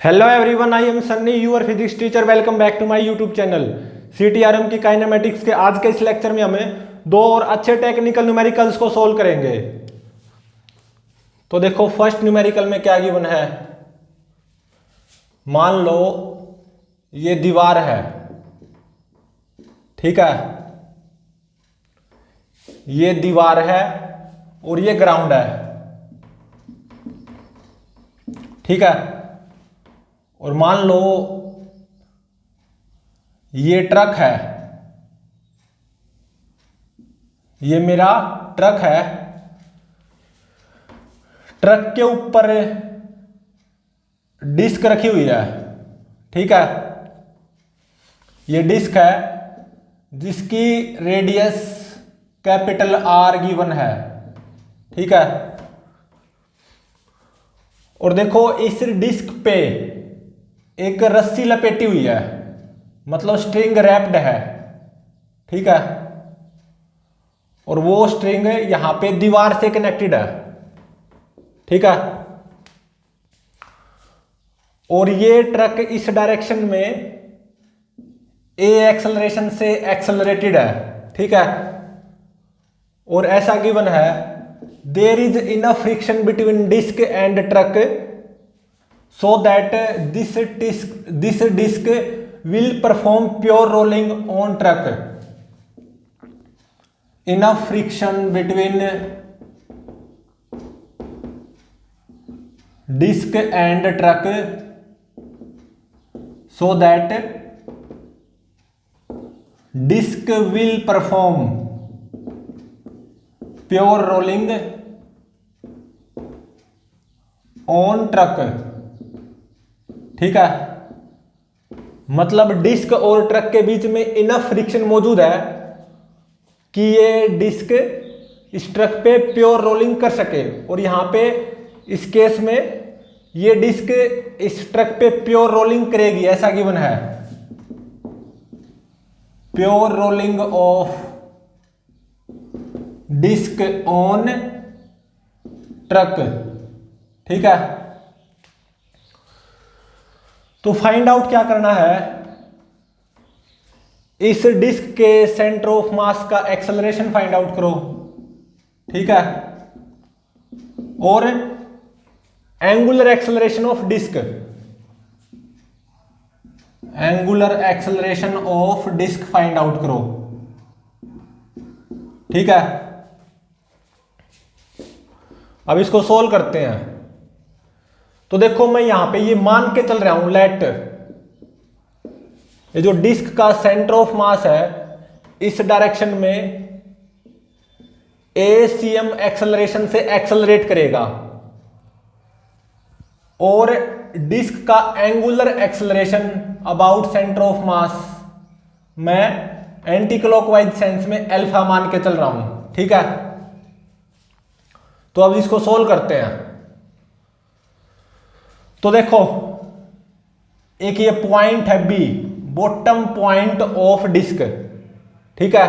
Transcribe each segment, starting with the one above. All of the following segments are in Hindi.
Hello everyone, I am Sunny, your physics teacher. Welcome back to my YouTube channel. CTRM की काइनेमेटिक्स के आज के इस लेक्चर में हमें दो और अच्छे टेक्निकल न्यूमेरिकल्स को सोल्व करेंगे। तो देखो, फर्स्ट न्यूमेरिकल में क्या गिवन है। मान लो ये दीवार है, ठीक है, ये दीवार है और ये ग्राउंड है, ठीक है। और मान लो ये ट्रक है, ये मेरा ट्रक है। ट्रक के ऊपर डिस्क रखी हुई है, ठीक है। ये डिस्क है जिसकी रेडियस कैपिटल आर गिवन है, ठीक है। और देखो, इस डिस्क पे एक रस्सी लपेटी हुई है, मतलब स्ट्रिंग रैप्ड है, ठीक है। और वो स्ट्रिंग यहां पे दीवार से कनेक्टेड है, ठीक है। और ये ट्रक इस डायरेक्शन में ए एक्सेलरेशन से एक्सेलरेटेड है, ठीक है। और ऐसा गिवन है, there is enough friction between disc and truck so that this disc will perform pure rolling on truck. Enough friction between disc and truck so that disc will perform pure rolling on truck, ठीक है। मतलब डिस्क और ट्रक के बीच में इनफ फ्रिक्शन मौजूद है कि ये डिस्क इस ट्रक पे प्योर रोलिंग कर सके। और यहां पे इस केस में ये डिस्क इस ट्रक पे प्योर रोलिंग करेगी, ऐसा गिवन है। Pure rolling of disk on truck, ठीक है। तो फाइंड आउट क्या करना है, इस डिस्क के सेंटर ऑफ मास का एक्सेलरेशन फाइंड आउट करो, ठीक है। और angular acceleration of disk, angular acceleration of disk find out करो, ठीक है। अब इसको सोल्व करते हैं। तो देखो, मैं यहां पे ये मान के चल रहा हूं, लेट ये जो डिस्क का सेंटर ऑफ मास है इस डायरेक्शन में ACM एक्सेलरेशन से एक्सेलरेट करेगा। और डिस्क का angular acceleration about centre of मास मैं एंटी क्लॉकवाइज सेंस में अल्फा मान के चल रहा हूं, ठीक है। तो अब इसको सोल्व करते हैं। तो देखो, एक ये पॉइंट है B, bottom point of disk, ठीक है।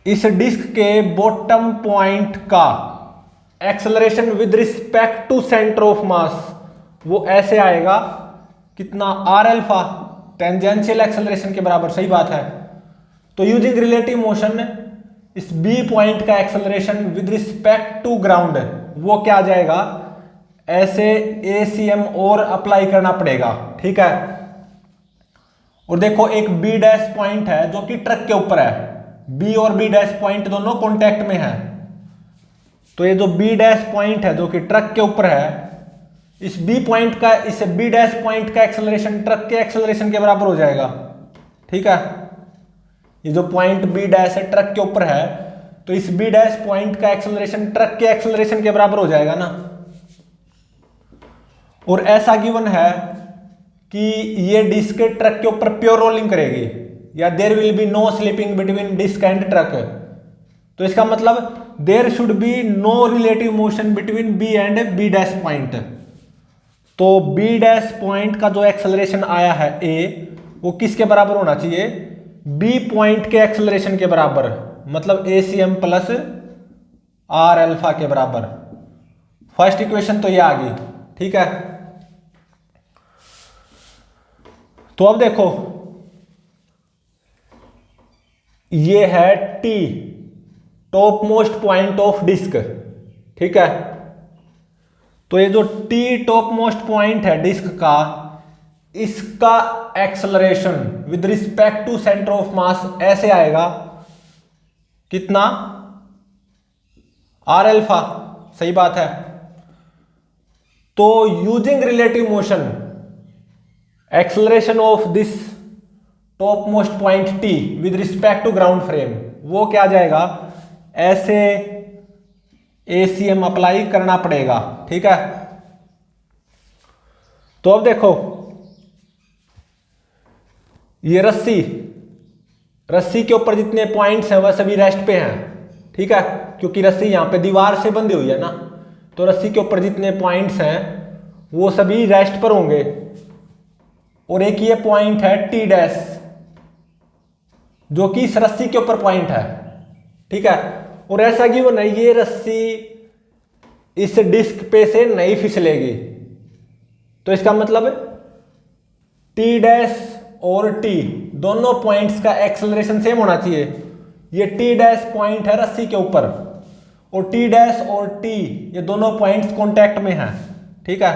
इस डिस्क के बॉटम पॉइंट का acceleration with respect to centre of mass वो ऐसे आएगा, कितना, आर अल्फा, टेंजेंशियल एक्सेलरेशन के बराबर, सही बात है। तो यूजिंग रिलेटिव मोशन इस बी पॉइंट का acceleration with respect to ground वो क्या आ जाएगा, ऐसे ACM और अप्लाई करना पड़ेगा, ठीक है। और देखो, एक बी डैश पॉइंट है जो कि ट्रक के ऊपर है, बी और बी डैश पॉइंट दोनों कॉन्टैक्ट में है। तो ये जो बी डैश पॉइंट है जो कि ट्रक के ऊपर है, इस बी पॉइंट का इस बी डैश पॉइंट का एक्सेलरेशन ट्रक के एक्सेलरेशन के बराबर हो जाएगा, ठीक है। ये जो पॉइंट बी डैश है ट्रक के ऊपर है, तो इस बी डैश पॉइंट का एक्सेलरेशन ट्रक के एक्सेलरेशन के बराबर हो जाएगा ना। और ऐसा गिवन है कि ये डिस्क ट्रक के ऊपर प्योर रोलिंग करेगी, या there will be no slipping between disc and truck. तो इसका मतलब there should be no relative motion between B and B dash point. तो बी डैश पॉइंट का जो एक्सेलरेशन आया है ए, वो किसके बराबर होना चाहिए, बी पॉइंट के एक्सेलरेशन के बराबर, मतलब ACM प्लस आर अल्फा के बराबर। फर्स्ट इक्वेशन तो ये आ गई, ठीक है। तो अब देखो ये है T, top most point of disk, ठीक है। तो ये जो टी टॉप मोस्ट पॉइंट है डिस्क का, इसका acceleration with respect to centre of mass ऐसे आएगा, कितना, आर अल्फा, सही बात है। तो using relative motion acceleration of this top most point T with respect to ground frame, वो क्या जाएगा, ऐसे एसीएम अप्लाई करना पड़ेगा, ठीक है। तो अब देखो ये रस्सी के ऊपर जितने पॉइंट्स हैं वह सभी रेस्ट पे हैं, ठीक है, क्योंकि रस्सी यहां पे दीवार से बंधी हुई है ना, तो रस्सी के ऊपर जितने पॉइंट्स हैं वो सभी रेस्ट पर होंगे। और एक ये पॉइंट है टी डैश, जो कि इस रस्सी के ऊपर पॉइंट है, ठीक है। और ऐसा गिवन है ये रस्सी इस डिस्क पे से नहीं फिसलेगी, तो इसका मतलब टी डैश और टी दोनों पॉइंट्स का एक्सेलरेशन सेम होना चाहिए। ये टी डैश पॉइंट है रस्सी के ऊपर, और टी डैश और टी ये दोनों पॉइंट्स कांटेक्ट में हैं, ठीक है।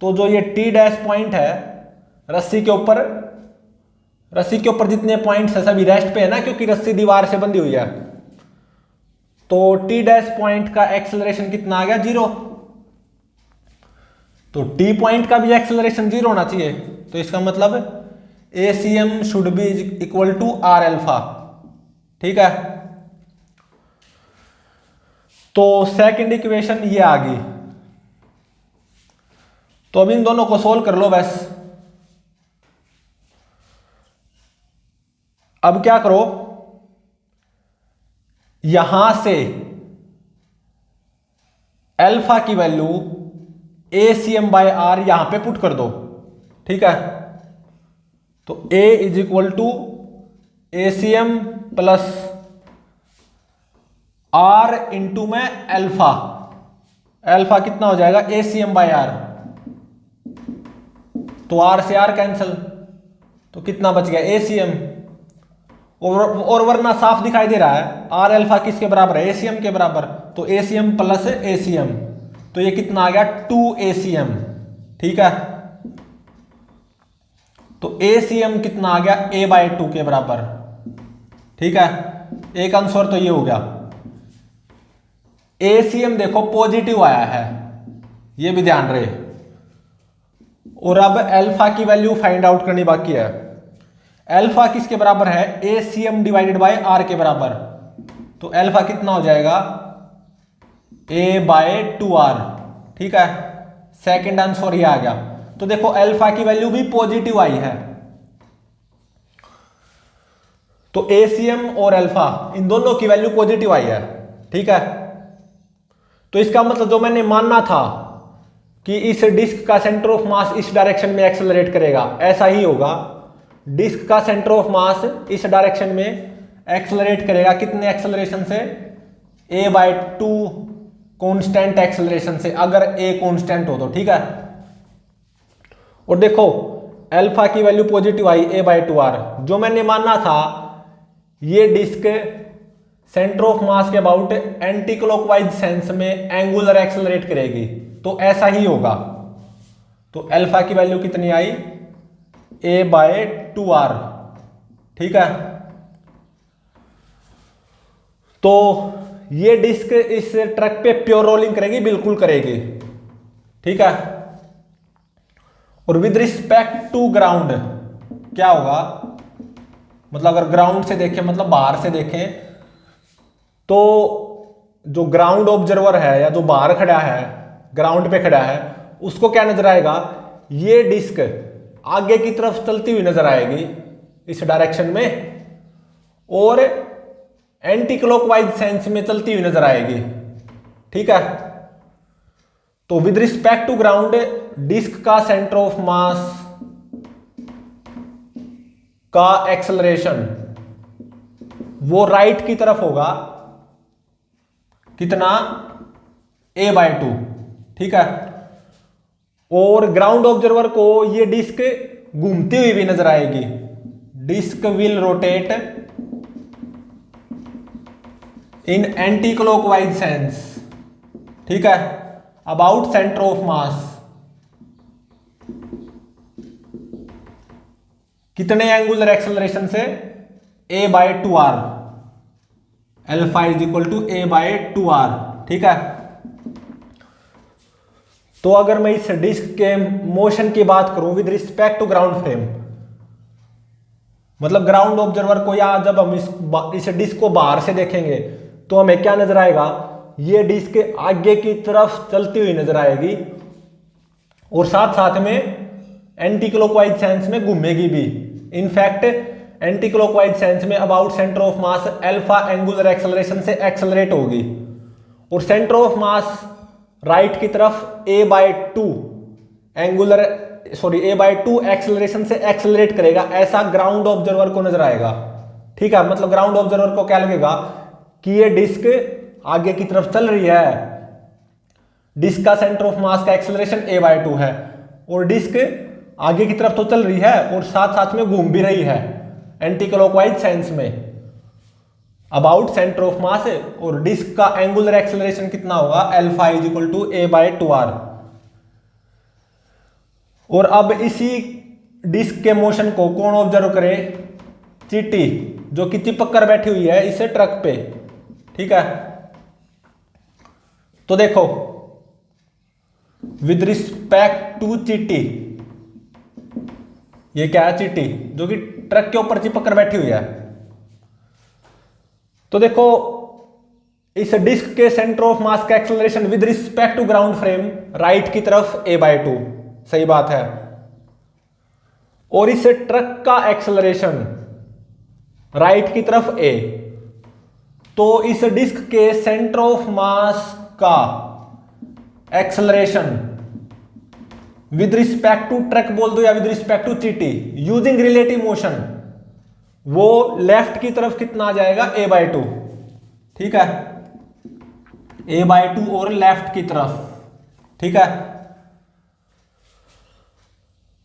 तो जो ये टी डैश पॉइंट है रस्सी के ऊपर जितने पॉइंट्स हैं सभी रेस्ट पे है ना, क्योंकि रस्सी दीवार से बंधी हुई है। तो टी डैश पॉइंट का एक्सेलरेशन कितना आ गया, 0। तो टी पॉइंट का भी एक्सेलरेशन 0 होना चाहिए, तो इसका मतलब ACM should be equal to R alpha, ठीक है। तो सेकंड इक्वेशन ये आ गई। तो अब इन दोनों को सोल्व कर लो बस। अब क्या करो, यहां से अल्फा की वैल्यू एसीएम बाय आर यहां पे पुट कर दो, ठीक है। तो A is equal to ACM plus R into में अल्फा कितना हो जाएगा, एसीएम बाय आर। तो आर से आर कैंसिल, तो कितना बच गया, एसीएम। और वरना साफ दिखाई दे रहा है आर अल्फा किसके बराबर है, एसीएम के बराबर। तो एसीएम प्लस एसीएम, तो ये कितना आ गया, 2 ACM, ठीक है। तो एसीएम कितना आ गया, A/2 के बराबर, ठीक है। एक आंसर तो ये हो गया। एसीएम देखो पॉजिटिव आया है, ये भी ध्यान रहे। और अब अल्फा की वैल्यू फाइंड आउट करनी बाकी है। अल्फा किसके बराबर है, एसीएम डिवाइडेड बाय आर के बराबर। तो अल्फा कितना हो जाएगा, A/2R, ठीक है। सेकंड आंसर ये आ गया। तो देखो अल्फा की वैल्यू भी पॉजिटिव आई है, तो एसीएम और अल्फा इन दोनों की वैल्यू पॉजिटिव आई है, ठीक है। तो इसका मतलब जो मैंने मानना था कि इस डिस्क का सेंटर ऑफ मास इस डायरेक्शन में एक्सेलरेट करेगा, ऐसा ही होगा। डिस्क का सेंटर ऑफ मास इस डायरेक्शन में एक्सेलरेट करेगा, कितने एक्सेलरेशन से, A/2 कांस्टेंट एक्सेलरेशन से, अगर A कांस्टेंट हो तो, ठीक है। और देखो अल्फा की वैल्यू पॉजिटिव आई, A/2R। जो मैंने मानना था ये डिस्क सेंटर ऑफ मास के अबाउट एंटी क्लॉकवाइज सेंस में एंगुलर एक्सेलरेट करेगी, तो ऐसा ही होगा। तो अल्फा की वैल्यू कितनी आई, A/2R, ठीक है। तो ये डिस्क इस ट्रक पे प्योर रोलिंग करेगी, बिल्कुल करेगी, ठीक है। और विद रिस्पेक्ट टू ग्राउंड क्या होगा, मतलब अगर ग्राउंड से देखें, मतलब बाहर से देखें, तो जो ग्राउंड ऑब्जर्वर है या जो बाहर खड़ा है, ग्राउंड पे खड़ा है, उसको क्या नजर आएगा, ये डिस्क आगे की तरफ चलती हुई नजर आएगी इस डायरेक्शन में, और एंटी क्लॉकवाइज सेंस में चलती हुई नजर आएगी, ठीक है। तो with respect to ground disk का सेंटर ऑफ मास का एक्सेलरेशन वो राइट की तरफ होगा, कितना, A/2, ठीक है। और ग्राउंड ऑब्जर्वर को ये डिस्क घूमती हुई भी नजर आएगी। Disk will rotate in anti clockwise sense, ठीक है, अबाउट सेंटर ऑफ मास। कितने एंगुलर एक्सेलरेशन से? a/2r, alpha is equal to a/2r, ठीक है। तो अगर मैं इस डिस्क के मोशन की बात करूं with respect to ground frame, मतलब ग्राउंड ऑब्जर्वर को, या जब हम इस डिस्क को बाहर से देखेंगे तो हमें क्या नजर आएगा? ये डिस्क आगे की तरफ चलती हुई नजर आएगी और साथ साथ में एंटी क्लॉकवाइज सेंस में घूमेगी भी। इनफैक्ट एंटी क्लॉकवाइज सेंस में about centre of mass alpha angular acceleration से एक्सेलरेट होगी और सेंटर ऑफ मास राइट की तरफ a/2 एक्सेलरेशन से एक्सेलरेट करेगा, ऐसा ग्राउंड ऑब्जर्वर को नजर आएगा, ठीक है। मतलब ग्राउंड ऑब्जर्वर को क्या लगेगा कि ये डिस्क आगे की तरफ चल रही है, डिस्क का सेंटर ऑफ मास का एक्सेलरेशन a/2 है और डिस्क आगे की तरफ तो चल रही है और साथ साथ में घूम भी रही है एंटी क्लॉकवाइज सेंस में अबाउट सेंटर ऑफ मास, और डिस्क का एंगुलर एक्सेलरेशन कितना होगा? Alpha is equal to a/2r। और अब इसी डिस्क के मोशन को कौन ऑब्जर्व करे? चींटी, जो कि चिपक कर बैठी हुई है इस ट्रक पे, ठीक है। तो देखो विद रिस्पेक्ट टू चींटी, ये क्या है? चींटी जो कि ट्रक के ऊपर चिपक कर बैठी हुई है। तो देखो इस डिस्क के सेंटर ऑफ मास का acceleration with respect to ground frame right की तरफ a/2, सही बात है। और इस ट्रक का एक्सेलरेशन राइट की तरफ a, तो इस डिस्क के सेंटर ऑफ मास का acceleration with respect to truck बोल दो या विद रिस्पेक्ट टू चींटी, यूजिंग रिलेटिव मोशन, वो लेफ्ट की तरफ कितना आ जाएगा? a/2, ठीक है, a/2 और लेफ्ट की तरफ, ठीक है।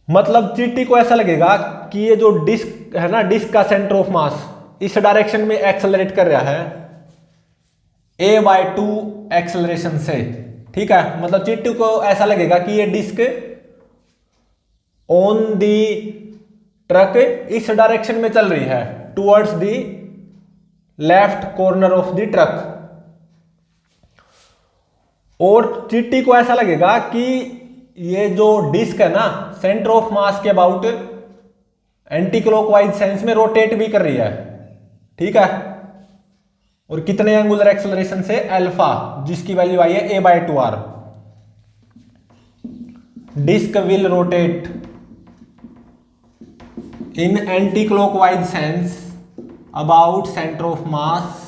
मतलब चींटी को ऐसा लगेगा कि ये जो डिस्क है ना, डिस्क का सेंटर ऑफ मास इस डायरेक्शन में एक्सेलरेट कर रहा है a/2 एक्सेलरेशन से, ठीक है। मतलब चींटी को ऐसा लगेगा कि ये डिस्क ऑन दी ट्रक इस डायरेक्शन में चल रही है, towards the left corner of the truck. और चींटी को ऐसा लगेगा कि ये जो डिस्क है ना, सेंटर ऑफ मास के अबाउट एंटी क्लॉकवाइज सेंस में रोटेट भी कर रही है, ठीक है। और कितने एंगुलर एक्सेलरेशन से? अल्फा, जिसकी वैल्यू आई है a/2r। Disk will rotate in anti clockwise sense about centre of mass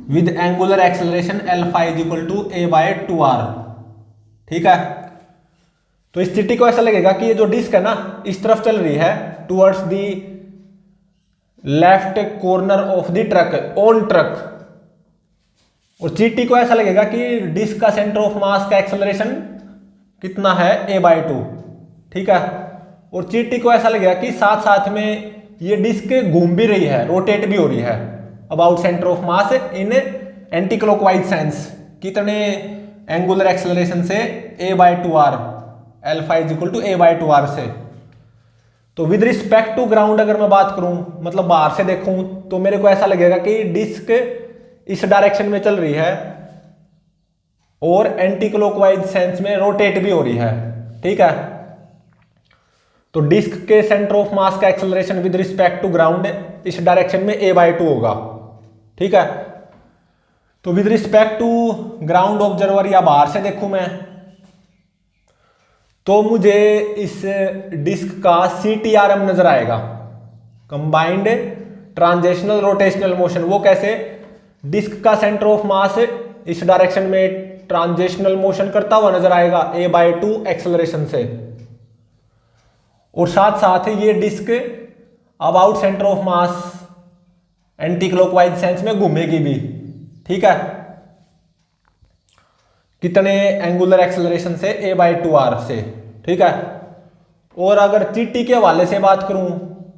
with angular acceleration alpha is equal to a/2r, ठीक है। तो इस चींटी को ऐसा लगेगा कि ये जो डिस्क है ना इस तरफ चल रही है, towards the left corner of the truck, on truck. और चींटी को ऐसा लगेगा कि डिस्क का सेंटर ऑफ मास का एक्सेलरेशन कितना है? a/2, ठीक है। और चींटी को ऐसा लगेगा कि साथ साथ में ये डिस्क घूम भी रही है, रोटेट भी हो रही है about centre of mass in anti clockwise sense. कितने एंगुलर एक्सेलरेशन से? a/2r, alpha is equal to a/2r से। तो विद रिस्पेक्ट टू ग्राउंड अगर मैं बात करूं, मतलब बाहर से देखूं, तो मेरे को ऐसा लगेगा कि डिस्क इस डायरेक्शन में चल रही है और एंटी क्लॉकवाइज सेंस में रोटेट भी हो रही है, ठीक है। तो डिस्क के सेंटर ऑफ मास का acceleration with respect to ground इस डायरेक्शन में a/2 होगा, ठीक है। तो with respect to ground observer या बाहर से देखूं मैं, तो मुझे इस डिस्क का CTRM नजर आएगा, कंबाइंड ट्रांजिशनल रोटेशनल मोशन। वो कैसे? डिस्क का सेंटर ऑफ मास इस डायरेक्शन में ट्रांजिशनल मोशन करता हुआ नजर आएगा a/2 एक्सेलरेशन से, और साथ साथ ये disc about centre of mass anti clockwise sense में घूमेगी भी, ठीक है। कितने एंगुलर एक्सेलरेशन से, a/2r से, ठीक है। और अगर चीटी के हवाले से बात करूं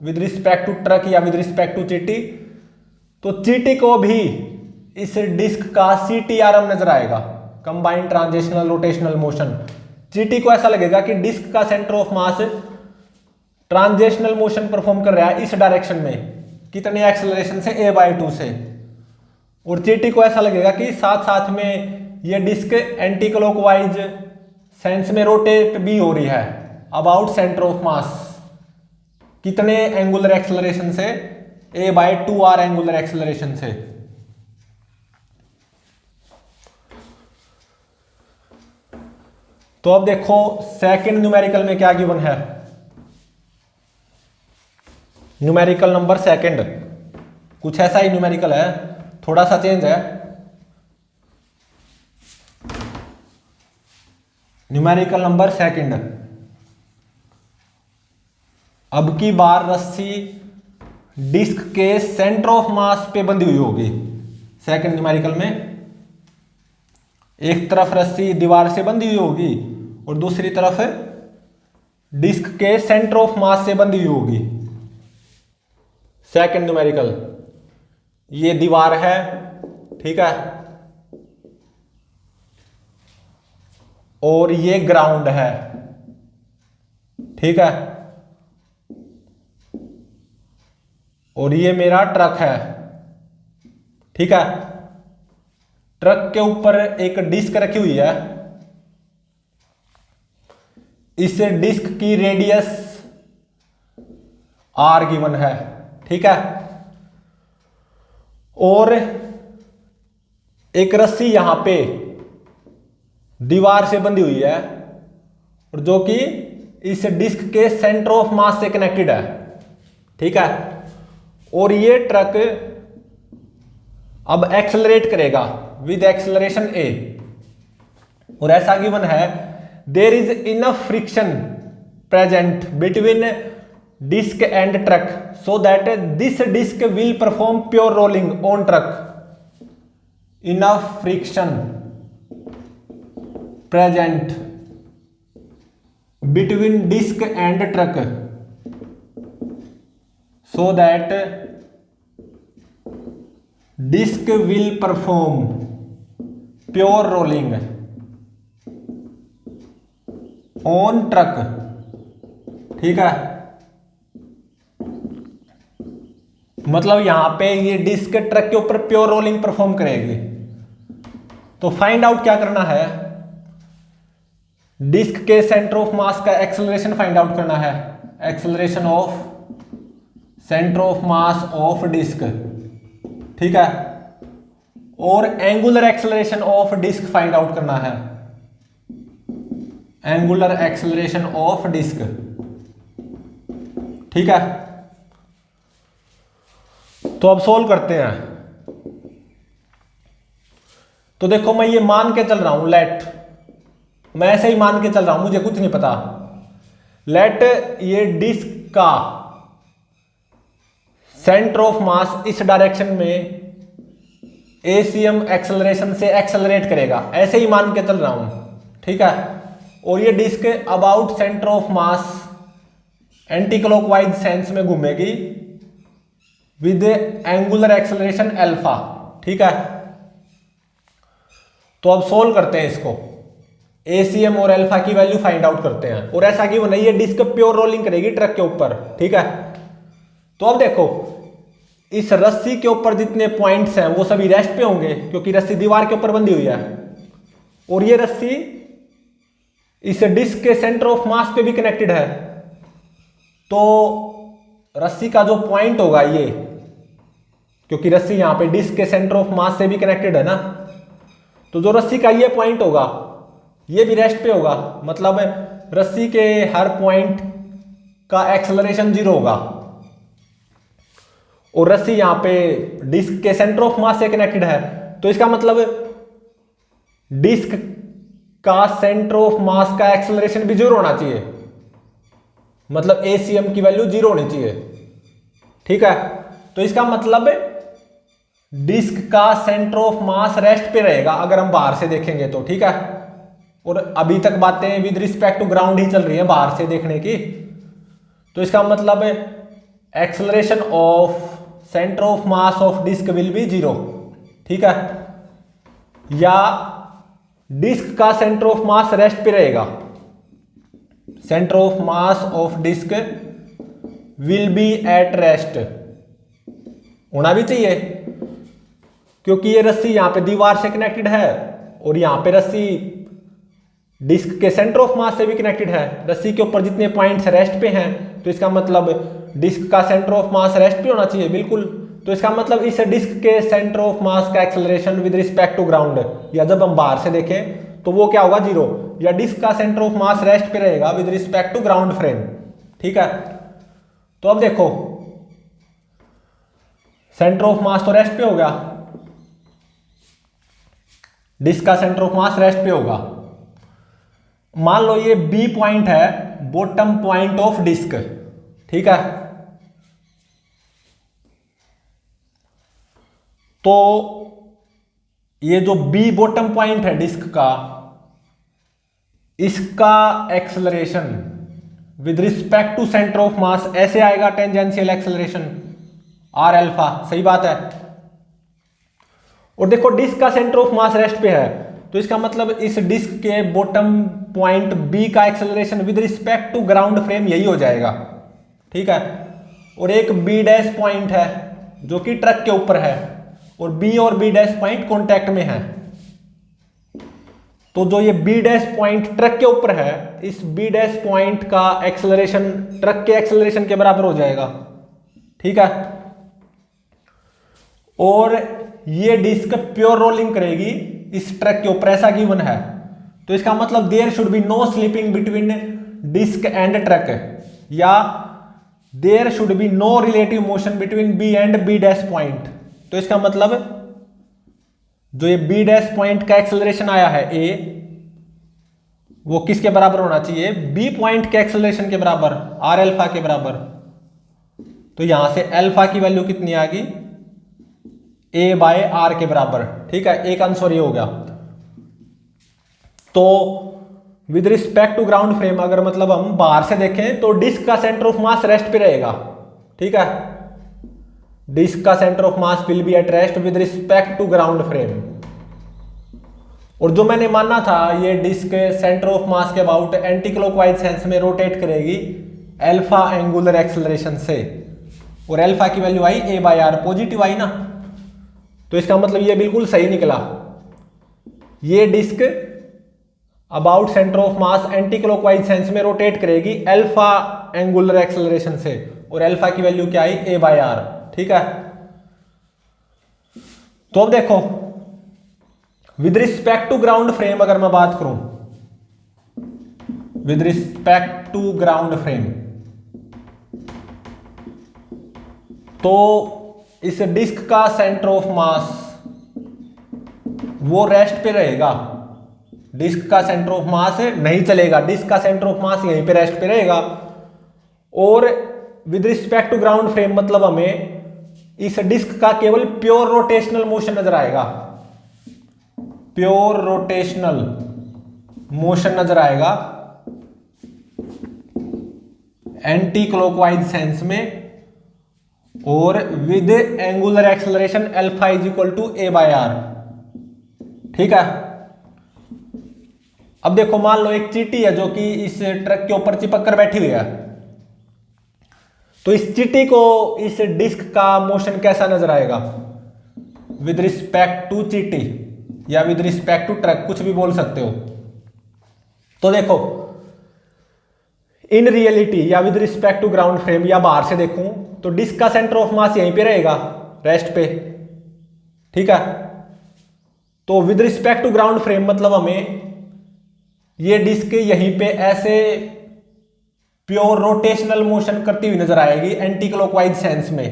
विद रिस्पेक्ट टू ट्रक या विद रिस्पेक्ट टू चीटी, तो चीटी को भी इस डिस्क का CTRM नजर आएगा, कंबाइंड ट्रांजिशनल रोटेशनल मोशन। चीटी को ऐसा लगेगा कि डिस्क का centre of mass transitional motion perform कर रहा है इस डायरेक्शन में, कितने एक्सेलरेशन से, a/2 से। और चीटी को ऐसा लगेगा कि साथ साथ में ये डिस्क एंटी क्लॉकवाइज सेंस में रोटेट भी हो रही है अबाउट सेंटर ऑफ मास, कितने एंगुलर एक्सेलरेशन से, a/2r एंगुलर एक्सेलरेशन से। तो अब देखो सेकंड न्यूमेरिकल में क्या गिवन है। न्यूमेरिकल नंबर सेकंड कुछ ऐसा ही न्यूमेरिकल है, थोड़ा सा चेंज है। न्यूमेरिकल नंबर सेकंड, अब की बार रस्सी डिस्क के सेंटर ऑफ मास पे बंधी हुई होगी। सेकंड न्यूमेरिकल में एक तरफ रस्सी दीवार से बंधी हुई होगी और दूसरी तरफ डिस्क के सेंटर ऑफ मास से बंधी हुई होगी। सेकंड न्यूमेरिकल, ये दीवार है, ठीक है, और ये ग्राउंड है, ठीक है, और ये मेरा ट्रक है, ठीक है। ट्रक के ऊपर एक डिस्क रखी हुई है, इस डिस्क की रेडियस r गिवन है, ठीक है। और एक रस्सी यहां पे दीवार से बंधी हुई है और जो कि इस डिस्क के सेंटर ऑफ मास से कनेक्टेड है, ठीक है। और ये ट्रक अब एक्सेलरेट करेगा विद एक्सेलरेशन a, और ऐसा गिवन है there is enough friction present between disc and truck so that this disk will perform pure rolling on truck. Enough friction present between disc and truck so that disk will perform pure rolling on truck, ठीक है। मतलब यहां पे ये डिस्क ट्रक के ऊपर प्योर रोलिंग परफॉर्म करेगी। तो फाइंड आउट क्या करना है, डिस्क के सेंटर ऑफ मास का एक्सेलरेशन फाइंड आउट करना है, acceleration of centre of mass of disk, ठीक है। और angular acceleration of disk find out करना है, एंगुलर एक्सेलरेशन ऑफ डिस्क, ठीक है। तो अब सोल्व करते हैं। तो देखो मैं ये मान के चल रहा हूं लेट, मैं ऐसे ही मान के चल रहा हूं, मुझे कुछ नहीं पता। लेट ये डिस्क का सेंटर ऑफ मास इस डायरेक्शन में ACM एक्सेलरेशन से एक्सेलरेट करेगा, ऐसे ही मान के चल रहा हूं, ठीक है। और ये disc about centre of mass anti clockwise sense में घूमेगी विद एंगुलर एक्सेलरेशन अल्फा, ठीक है। तो अब सोल्व करते हैं इसको, ACM और अल्फा की वैल्यू फाइंड आउट करते हैं। और ऐसा कि वो नहीं, ये डिस्क प्योर रोलिंग करेगी ट्रक के ऊपर, ठीक है। तो अब देखो इस रस्सी के ऊपर जितने पॉइंट्स हैं वो सभी रेस्ट पे होंगे क्योंकि रस्सी दीवार के ऊपर बंधी हुई है, और ये रस्सी इस डिस्क के सेंटर ऑफ मास पे भी कनेक्टेड है। तो रस्सी का जो पॉइंट होगा ये, क्योंकि रस्सी यहां पे डिस्क के सेंटर ऑफ मास से भी कनेक्टेड है ना, तो जो रस्सी का ये पॉइंट होगा ये भी रेस्ट पे होगा, मतलब रस्सी के हर पॉइंट का एक्सेलरेशन 0 होगा। और रस्सी यहां पे डिस्क के सेंटर ऑफ मास से कनेक्टेड है, तो इसका मतलब डिस्क का सेंटर ऑफ मास का एक्सेलरेशन भी 0 होना चाहिए, मतलब ACM की वैल्यू 0 होनी चाहिए, ठीक है। तो इसका मतलब डिस्क का सेंटर ऑफ मास रेस्ट पे रहेगा अगर हम बाहर से देखेंगे तो, ठीक है। और अभी तक बातें विद रिस्पेक्ट टू ग्राउंड ही चल रही है बाहर से देखने की। तो इसका मतलब acceleration of centre of mass of disk will be 0, ठीक है। या डिस्क का सेंटर ऑफ मास रेस्ट पे रहेगा, centre of mass of disk will be at rest होना भी चाहिए, क्योंकि ये रस्सी यहां पे दीवार से कनेक्टेड है और यहां पे रस्सी डिस्क के सेंटर ऑफ मास से भी कनेक्टेड है। रस्सी के ऊपर जितने पॉइंट्स रेस्ट पे हैं, तो इसका मतलब डिस्क का सेंटर ऑफ मास रेस्ट पे होना चाहिए, बिल्कुल। तो इसका मतलब इस डिस्क के सेंटर ऑफ मास का acceleration with respect to ground, या जब हम बाहर से देखें तो वो क्या होगा 0, या डिस्क का सेंटर ऑफ मास रेस्ट पे रहेगा with respect to ground frame, ठीक है। तो अब देखो सेंटर ऑफ मास तो रेस्ट पे हो गया, डिस्क का सेंटर ऑफ मास रेस्ट पे होगा। मान लो ये बी पॉइंट है, बॉटम पॉइंट ऑफ डिस्क, ठीक है। तो ये जो बी बॉटम पॉइंट है डिस्क का, इसका acceleration with respect to centre of mass ऐसे आएगा, टेंजेंशियल एक्सेलरेशन आर अल्फा, सही बात है। और देखो डिस्क का सेंटर ऑफ मास रेस्ट पे है, तो इसका मतलब इस डिस्क के बॉटम पॉइंट बी का acceleration with respect to ground frame यही हो जाएगा, ठीक है। और एक बी डैश पॉइंट है जो कि ट्रक के ऊपर है, और बी और बी डैश पॉइंट कॉन्टैक्ट में है। तो जो ये बी डैश पॉइंट ट्रक के ऊपर है, इस बी डैश पॉइंट का एक्सेलरेशन ट्रक के एक्सेलरेशन के बराबर हो जाएगा, ठीक है। और ये डिस्क प्योर रोलिंग करेगी इस ट्रक के ऊपर, ऐसा गिवन है। तो इसका मतलब there should be no slipping between disc and truck, या there should be no relative motion between B and B dash point. तो इसका मतलब जो ये बी डैश पॉइंट का एक्सेलरेशन आया है ए, वो किसके बराबर होना चाहिए, बी पॉइंट के एक्सेलरेशन के बराबर, आर अल्फा के बराबर। तो यहां से अल्फा की वैल्यू कितनी आ गई, ए बाय आर के बराबर, ठीक है। एक आंसर ये हो गया। तो with respect to ground frame अगर मतलब हम बाहर से देखें तो डिस्क का सेंटर ऑफ मास रेस्ट पे रहेगा, ठीक है। डिस्क का centre of mass will be at rest with respect to ground frame. और जो मैंने माना था ये डिस्क सेंटर ऑफ मास के अबाउट एंटी क्लॉकवाइज सेंस में रोटेट करेगी अल्फा एंगुलर एक्सेलरेशन से, और अल्फा की वैल्यू आई ए बाय आर, पॉजिटिव आई ना। तो इसका मतलब ये बिल्कुल सही निकला, ये disc about centre of mass anti clockwise sense में रोटेट करेगी अल्फा एंगुलर एक्सेलरेशन से, और अल्फा की वैल्यू क्या आई ए बाय आर, ठीक है। तो अब देखो with respect to ground frame अगर मैं बात करूं, with respect to ground frame, तो इस डिस्क का सेंटर ऑफ मास वो रेस्ट पे रहेगा, डिस्क का सेंटर ऑफ मास नहीं चलेगा, डिस्क का सेंटर ऑफ मास यहीं पे रेस्ट पे रहेगा। और with respect to ground frame मतलब हमें इस डिस्क का केवल प्योर रोटेशनल मोशन नजर आएगा, प्योर रोटेशनल मोशन नजर आएगा एंटी क्लॉकवाइज सेंस में, और with angular acceleration alpha is equal to A by R, ठीक है। अब देखो मान लो एक चींटी है जो कि इस ट्रक के ऊपर चिपक कर बैठी हुई है, तो इस चींटी को इस डिस्क का मोशन कैसा नजर आएगा, विद रिस्पेक्ट टू चींटी या विद रिस्पेक्ट टू ट्रक, कुछ भी बोल सकते हो। तो देखो इन रियलिटी या with respect to ground frame या बाहर से देखूं तो डिस्क का सेंटर ऑफ मास यहीं पे रहेगा, रेस्ट पे, ठीक है। तो with respect to ground frame मतलब हमें ये डिस्क यहीं पे ऐसे प्योर रोटेशनल मोशन करती हुई नजर आएगी एंटी क्लॉकवाइज सेंस में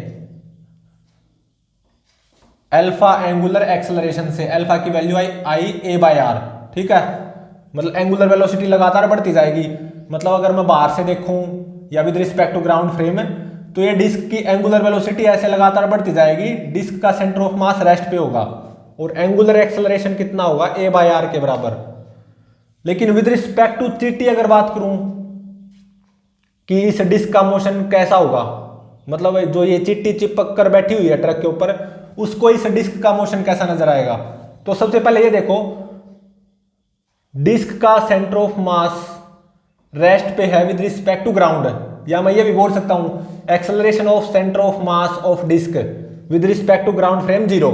अल्फा एंगुलर एक्सेलरेशन से, अल्फा की वैल्यू आई ए बाय आर, ठीक है। मतलब एंगुलर वेलोसिटी लगातार बढ़ती जाएगी। मतलब अगर मैं बाहर से देखूं या with respect to ground frame तो ये डिस्क की एंगुलर वेलोसिटी ऐसे लगातार बढ़ती जाएगी, डिस्क का सेंटर ऑफ मास रेस्ट पे होगा और एंगुलर एक्सेलरेशन कितना होगा, a/r के बराबर। लेकिन विद रिस्पेक्ट टू ct अगर बात करूं कि इस डिस्क का मोशन कैसा होगा, मतलब जो ये चिट्टी चिपक कर बैठी हुई है ट्रक के ऊपर, उसको इस डिस्क का मोशन कैसा नजर आएगा। तो सबसे पहले ये देखो, डिस्क का सेंटर ऑफ मास रेस्ट पे है विद रिस्पेक्ट टू ग्राउंड, या मैं ये भी बोल सकता हूं acceleration of centre of mass of disk with respect to ground frame 0,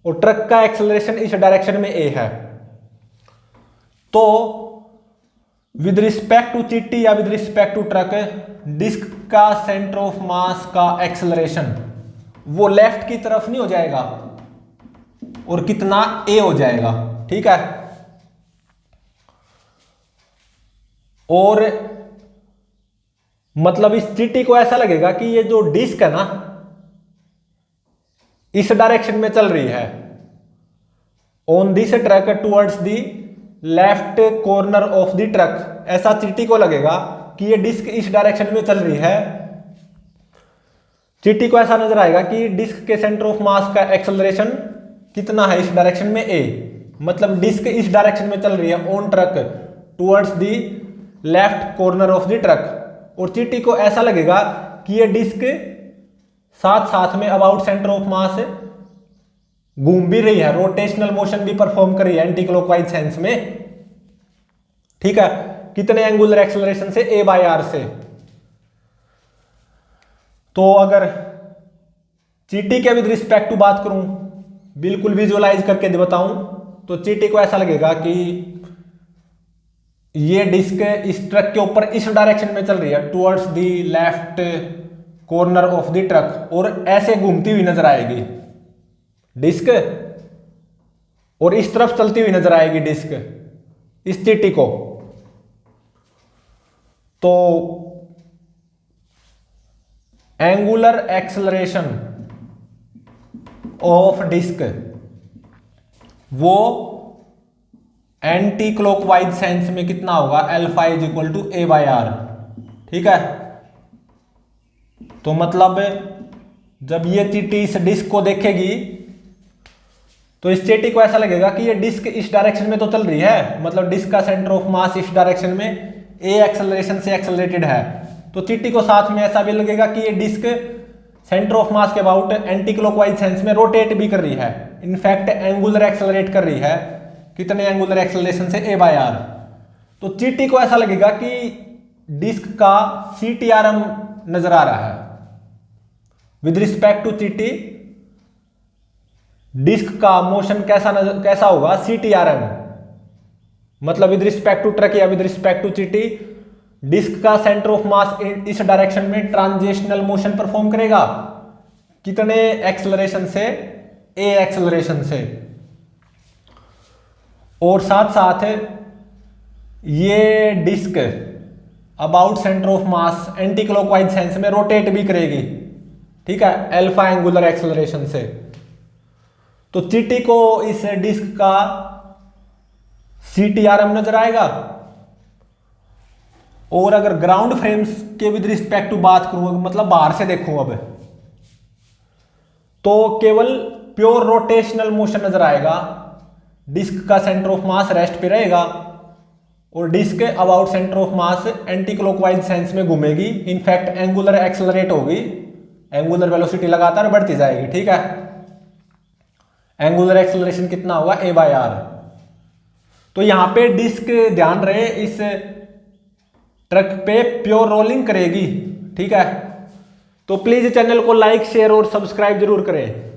और ट्रक का एक्सेलरेशन इस डायरेक्शन में a है। तो विद रिस्पेक्ट टू चिट्टी या with respect to truck, disk का सेंटर ऑफ मास का एक्सेलरेशन वो लेफ्ट की तरफ नहीं हो जाएगा और कितना a हो जाएगा, ठीक है। और मतलब इस चिट्टी को ऐसा लगेगा कि ये जो डिस्क है ना इस डायरेक्शन में चल रही है, on this truck towards the left corner of the truck, ऐसा चिट्टी को लगेगा कि ये डिस्क इस डायरेक्शन में चल रही है। चिट्टी को ऐसा नजर आएगा कि डिस्क के सेंटर ऑफ मास का एक्सेलरेशन कितना है इस डायरेक्शन में a, मतलब डिस्क इस डायरेक्शन में चल रही है on truck towards the left corner of the truck, और चिट्टी को ऐसा लगेगा कि ये डिस्क साथ साथ में अबाउट सेंटर ऑफ मास घूम भी रही है, रोटेशनल मोशन भी परफॉर्म कर रही है एंटी क्लॉकवाइज सेंस में, ठीक है। कितने एंगुलर एक्सेलरेशन से, a/r से। तो अगर चिट्टी के विद रिस्पेक्ट टू बात करूं, बिल्कुल विजुअलाइज करके बताऊं, तो चिट्टी को ऐसा लगेगा कि ये डिस्क इस ट्रक के ऊपर इस डायरेक्शन में चल रही है towards the left corner of the truck, और ऐसे घूमती हुई नजर आएगी डिस्क, और इस तरफ चलती हुई नजर आएगी डिस्क इस चिट्टी को। तो एंगुलर एक्सेलरेशन ऑफ डिस्क वो एंटी क्लॉकवाइज सेंस में कितना होगा, alpha is equal to a/r, ठीक है। तो मतलब जब ये चिट्टी इस डिस्क को देखेगी तो इस चिट्टी को ऐसा लगेगा कि ये डिस्क इस डायरेक्शन में तो चल रही है, मतलब डिस्क का सेंटर ऑफ मास इस डायरेक्शन में a एक्सेलरेशन से एक्सेलरेटेड है, तो चिट्टी को साथ में ऐसा भी लगेगा कि ये डिस्क सेंटर ऑफ मास के अबाउट एंटी क्लॉकवाइज सेंस में रोटेट भी कर रही है, इनफैक्ट एंगुलर एक्सेलरेट कर रही है, कितने एंगुलर एक्सेलरेशन से, a/r। तो चिट्टी को ऐसा लगेगा कि डिस्क का CTRM नजर आ रहा है। विद रिस्पेक्ट टू चिट्टी डिस्क का मोशन कैसा होगा, CTRM, मतलब विद रिस्पेक्ट टू ट्रक या विद रिस्पेक्ट टू चिट्टी डिस्क का सेंटर ऑफ मास इस डायरेक्शन में ट्रांजिशनल मोशन परफॉर्म करेगा, कितने एक्सेलरेशन से, a एक्सेलरेशन से, और साथ साथ ये disc about centre of mass anti clockwise sense में रोटेट भी करेगी, ठीक है, अल्फा एंगुलर एक्सेलरेशन से। तो चिट्टी को इस डिस्क का CTRM नजर आएगा। और अगर ग्राउंड फ्रेम्स के विद रिस्पेक्ट टू बात करूं, मतलब बाहर से देखूं अब, तो केवल प्योर रोटेशनल मोशन नजर आएगा, डिस्क का सेंटर ऑफ मास रेस्ट पे रहेगा और disk about centre of mass anti clockwise sense में घूमेगी, इनफैक्ट एंगुलर एक्सेलरेट होगी, एंगुलर वेलोसिटी लगातार बढ़ती जाएगी, ठीक है। एंगुलर एक्सेलरेशन कितना होगा, a/r। तो यहां पे डिस्क ध्यान रहे इस ट्रक पे प्योर रोलिंग करेगी, ठीक है। तो प्लीज चैनल को लाइक, शेयर और सब्सक्राइब जरूर करें।